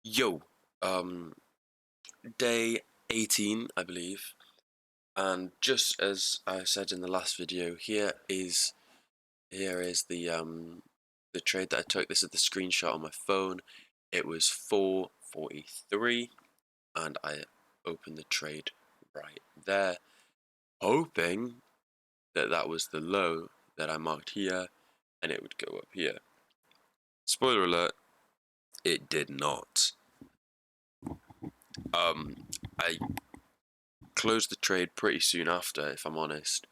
Yo, day 18, I believe, and just as I said in the last video, here is the trade that I took. This is the screenshot on my phone. It was 4:43, and I opened the trade right there, hoping that that was the low that I marked here, and it would go up here. Spoiler alert, it did not. I closed the trade pretty soon after, if I'm honest.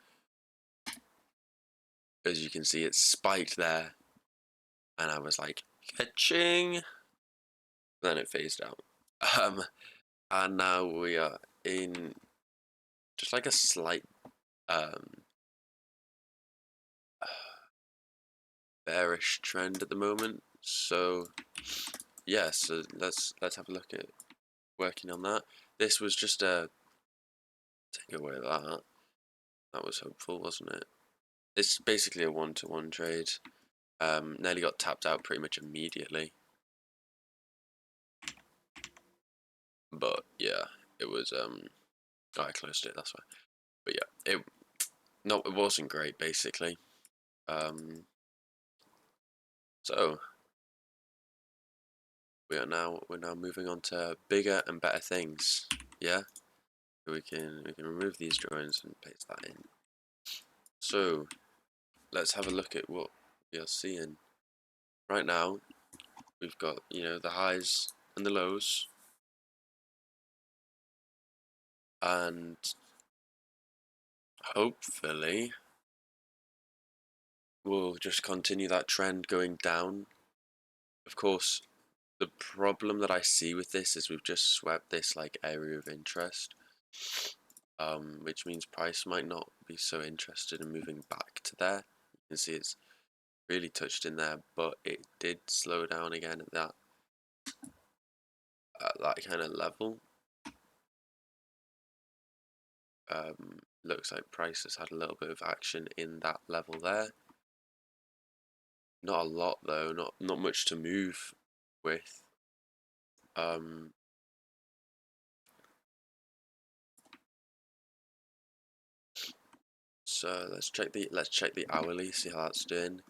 As you can see, it spiked there, and I was like, ka-ching! Then it phased out. And now we are in just like a slight bearish trend at the moment. So yeah, so let's have a look at working on that. This was just a take away that. That was hopeful, wasn't it? It's basically a one-to-one trade. Nearly got tapped out pretty much immediately. But yeah, it was oh, I closed it, that's why. But yeah, it wasn't great basically. So we're now moving on to bigger and better things. Yeah, we can remove these drawings and paste that in. So let's have a look at what we are seeing right now. We've got, you know, the highs and the lows, and hopefully we'll just continue that trend going down. Of course, the problem that I see with this is we've just swept this like area of interest, which means price might not be so interested in moving back to there. You can see it's really touched in there, but it did slow down again at that kind of level. Looks like price has had a little bit of action in that level there. Not a lot though, not much to move with. So let's check the hourly, see how that's doing.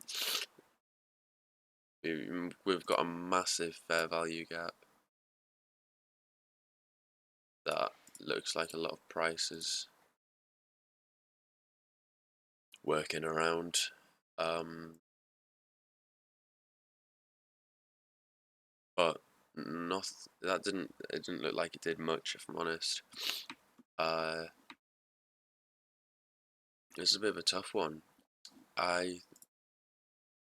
We've got a massive fair value gap that looks like a lot of prices working around. But it didn't look like it did much, if I'm honest. It's a bit of a tough one. I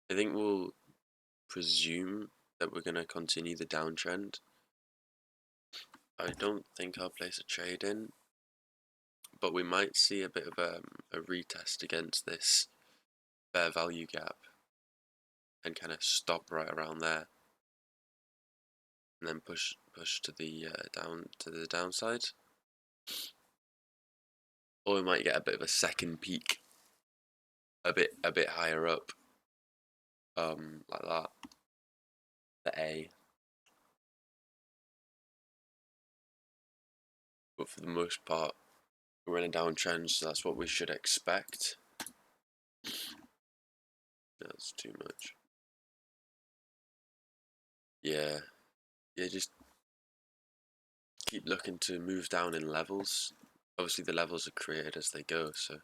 think we'll presume that we're going to continue the downtrend. I don't think I'll place a trade in, but we might see a bit of a retest against this fair value gap and kind of stop right around there, and then push to the downside, or we might get a bit of a second peak, a bit higher up, like that, the A. But for the most part, we're in a downtrend, so that's what we should expect. That's too much. Yeah, just keep looking to move down in levels. Obviously the levels are created as they go, so it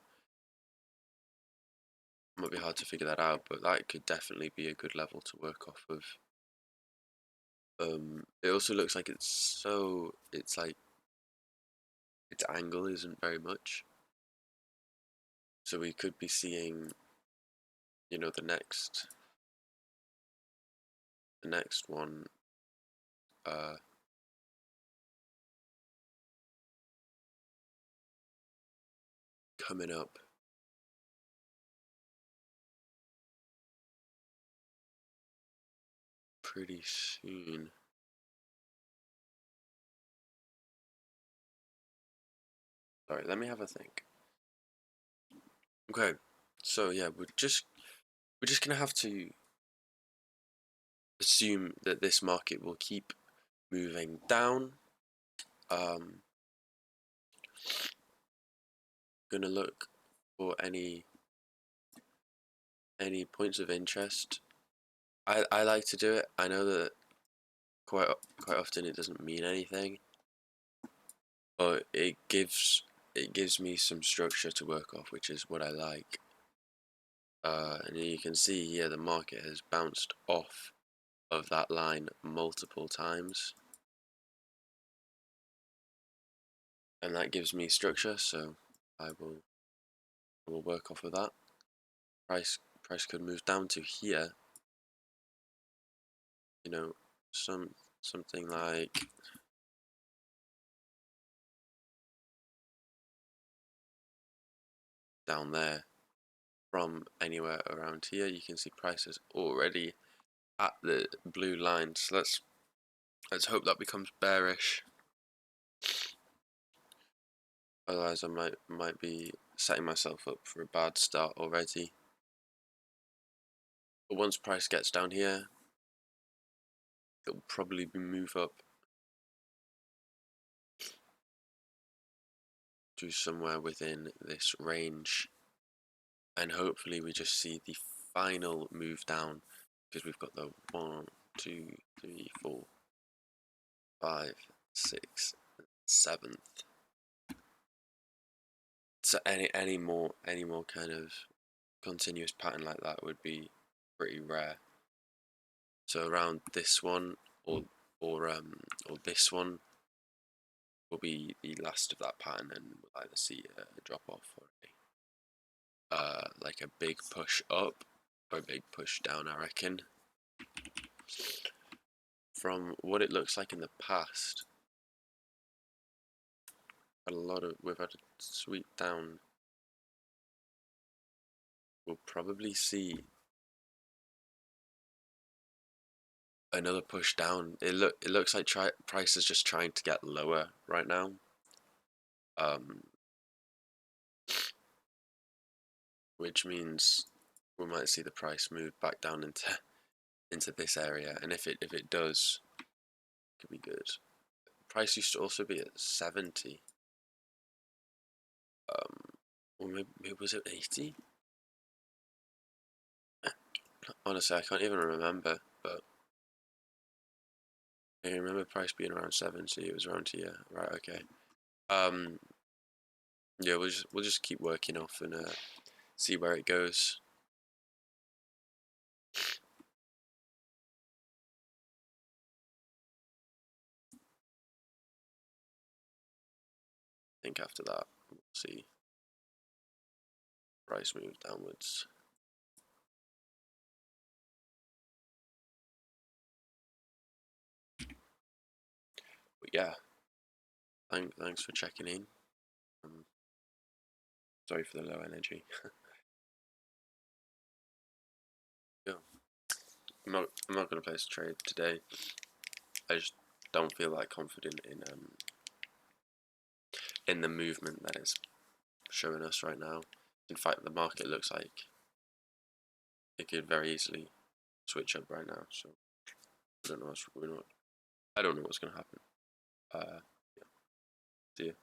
might be hard to figure that out, but that could definitely be a good level to work off of. It also looks like it's like its angle isn't very much, so we could be seeing, you know, the next one coming up pretty soon. Sorry, let me have a think. Okay, so yeah, we're just gonna have to assume that this market will keep moving down. Gonna look for any points of interest. I like to do it. I know that quite often it doesn't mean anything, but it gives me some structure to work off, which is what I like. And you can see here the market has bounced off of that line multiple times, and that gives me structure, so I will work off of that. Price could move down to here, you know, something like down there. From anywhere around here, you can see prices already at the blue line, so let's hope that becomes bearish. Otherwise I might be setting myself up for a bad start already. But once price gets down here, it'll probably move up to somewhere within this range, and hopefully we just see the final move down, because we've got the 1, 2, 3, 4, 5, 6, 7th. So any more kind of continuous pattern like that would be pretty rare. So around this one or this one will be the last of that pattern, and we'll either see a drop off or like a big push up or a big push down, I reckon. From what it looks like in the past, we've had a sweep down. We'll probably see another push down. It looks like price is just trying to get lower right now. Which means we might see the price move back down into this area, and if it does, it could be good. Price used to also be at 70. Or maybe was it 80? Honestly, I can't even remember, but I remember price being around 70. It was around here, right? Okay. Yeah, we'll just keep working off and see where it goes. I think after that we'll see price move downwards. But yeah, thanks for checking in. Sorry for the low energy. Yeah. I'm not gonna place a trade today. I just don't feel that confident in the movement that is showing us right now. In fact, the market looks like it could very easily switch up right now. So I don't know what's going to happen. Yeah. See you.